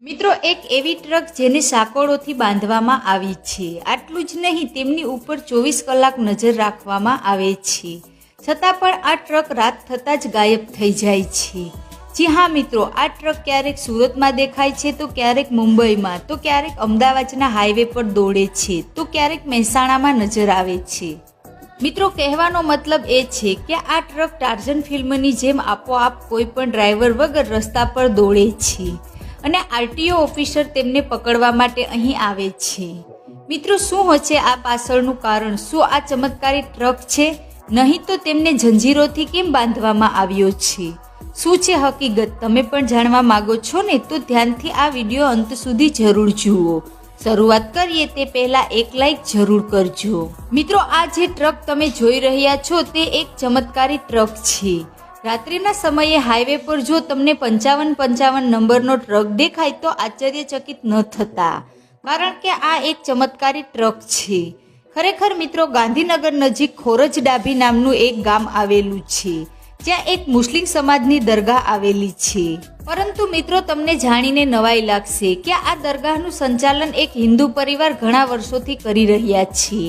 મિત્રો, એક એવી ટ્રક જેને સાંકળોથી બાંધવામાં આવી છે. આટલું જ નહીં, તેમની ઉપર 24 કલાક નજર રાખવામાં આવે છે. છતાં પણ આ ટ્રક રાત થતાં જ ગાયબ થઈ જાય છે. જી હા મિત્રો, આ ટ્રક ક્યારેક સુરતમાં દેખાય છે, તો ક્યારેક મુંબઈમાં, તો ક્યારેક અમદાવાદના હાઈવે પર દોડે છે, તો ક્યારેક મહેસાણામાં નજર આવે છે. મિત્રો, કહેવાનો મતલબ એ છે કે આ ટ્રક ટાર્ઝન ફિલ્મની જેમ આપોઆપ કોઈ પણ ડ્રાઈવર વગર રસ્તા પર દોડે છે અને આરટીઓ ઓફિસર તેમને પકડવા માટે અહીં આવે છે. મિત્રો, શું હશે આ પાછળનું કારણ? શું આ ચમત્કારી ટ્રક છે? નહીં તો તેમને જંજીરોથી કેમ બાંધવામાં આવ્યો છે? શું છે હકીકત? તમે પણ જાણવા માંગો છો ને? તો ધ્યાનથી આ વિડીયો અંત સુધી જરૂર જુઓ. શરૂઆત કરીએ તે પહેલા એક લાઈક જરૂર કરજો. મિત્રો, આ જે ટ્રક તમે જોઈ રહ્યા છો તે એક ચમત્કારી ટ્રક છે. રાત્રિના સમયે હાઈવે પર જો તમને 55 નંબરનો ટ્રક દેખાય તો આશ્ચર્યચકિત ન થતા, કારણ કે આ એક ચમત્કારી ટ્રક છે. ખરેખર મિત્રો, ગાંધીનગર નજીક ખોરજ ડાભી નામનું એક ગામ આવેલું છે, જ્યાં એક મુસ્લિમ સમાજની દરગાહ આવેલી છે. પરંતુ મિત્રો, તમને જાણીને નવાઈ લાગશે કે આ દરગાહનું સંચાલન એક હિન્દુ પરિવાર ઘણા વર્ષોથી કરી રહ્યા છે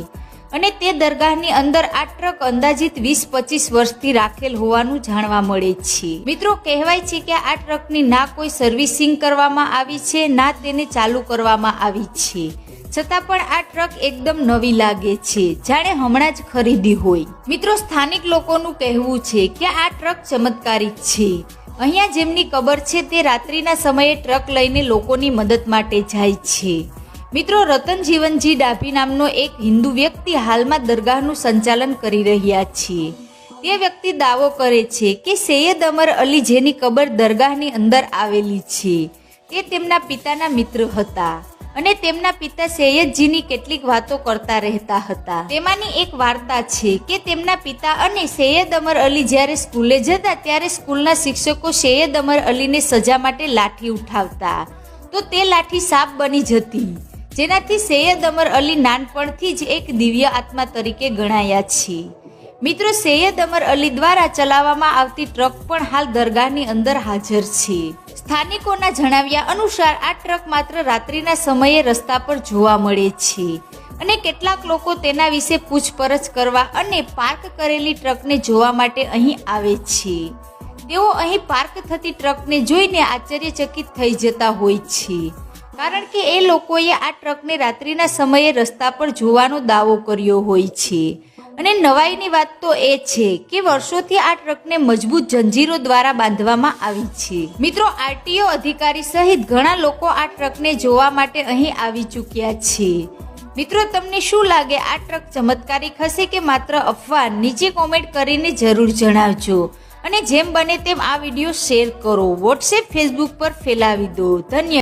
અને તે દરગાહની અંદર આ ટ્રક અંદાજિત 20-25 વર્ષથી રાખેલ હોવાનું જાણવા મળે છે. મિત્રો, કહેવાય છે કે આ ટ્રકની ના કોઈ સર્વિસિંગ કરવામાં આવી છે, ના તેને ચાલુ કરવામાં આવી છે. છતાં પણ આ ટ્રક એકદમ નવી લાગે છે, જાણે હમણાં જ ખરીદી હોય. મિત્રો, સ્થાનિક લોકોનું કહેવું છે કે આ ટ્રક ચમત્કારિક છે. અહીંયા જેમની કબર છે તે રાત્રિના સમયે ટ્રક લઈને લોકોની મદદ માટે જાય છે. મિત્રો, રતન જીવનજી ડાભી નામનો એક હિન્દુ વ્યક્તિ હાલમાં દરગાહનું સંચાલન કરી રહ્યા છે. તે વ્યક્તિ દાવો કરે છે કે સૈયદ અમર અલી, જેની કબર દરગાહની અંદર આવેલી છે, તે તેમના પિતાના મિત્ર હતા અને તેમના પિતા સૈયદજીની કેટલીક વાતો કરતા રહેતા હતા. તેમાંની એક વાર્તા છે કે તેમના પિતા અને સૈયદ અમર અલી જ્યારે સ્કૂલે જતા ત્યારે સ્કૂલના શિક્ષકો સૈયદ અમર અલીને સજા માટે લાઠી ઉઠાવતા, તો તે લાઠી સાપ બની જતી, જેનાથી સૈયદ અમર અલી નાનપણથી જ એક દિવ્ય આત્મા તરીકે ગણાયા છે. મિત્રો, સૈયદ અમર અલી દ્વારા ચલાવવામાં આવતી ટ્રક પણ હાલ દરગાહની અંદર હાજર છે. સ્થાનિકોના જણાવ્યા અનુસાર આ ટ્રક માત્ર રાત્રિના સમયે રસ્તા પર જોવા મળે છે અને કેટલાક લોકો તેના વિશે પૂછપરછ કરવા અને પાર્ક કરેલી ટ્રકને જોવા માટે અહીં આવે છે. તેઓ અહીં પાર્ક થતી ટ્રકને જોઈને આશ્ચર્યચકિત થઈ જતા હોય છે, કારણ કે એ લોકોએ આ ટ્રકને રાત્રિના સમયે રસ્તા પર જોવાનો દાવો કર્યો હોય છે. અને નવાઈની વાત તો એ છે કે વર્ષોથી આ ટ્રકને મજબૂત જંજીરો દ્વારા બાંધવામાં આવી છે. મિત્રો, આરટીઓ અધિકારી સહિત ઘણા લોકો આ ટ્રકને જોવા માટે અહીં આવી ચૂક્યા છે. મિત્રો, તમને શું લાગે, આ ટ્રક ચમત્કારિક હશે કે માત્ર અફવા? નીચે કોમેન્ટ કરીને જરૂર જણાવજો અને જેમ બને તેમ આ વિડીયો શેર કરો, વોટ્સએપ, ફેસબુક પર ફેલાવી દો. ધન્યવાદ.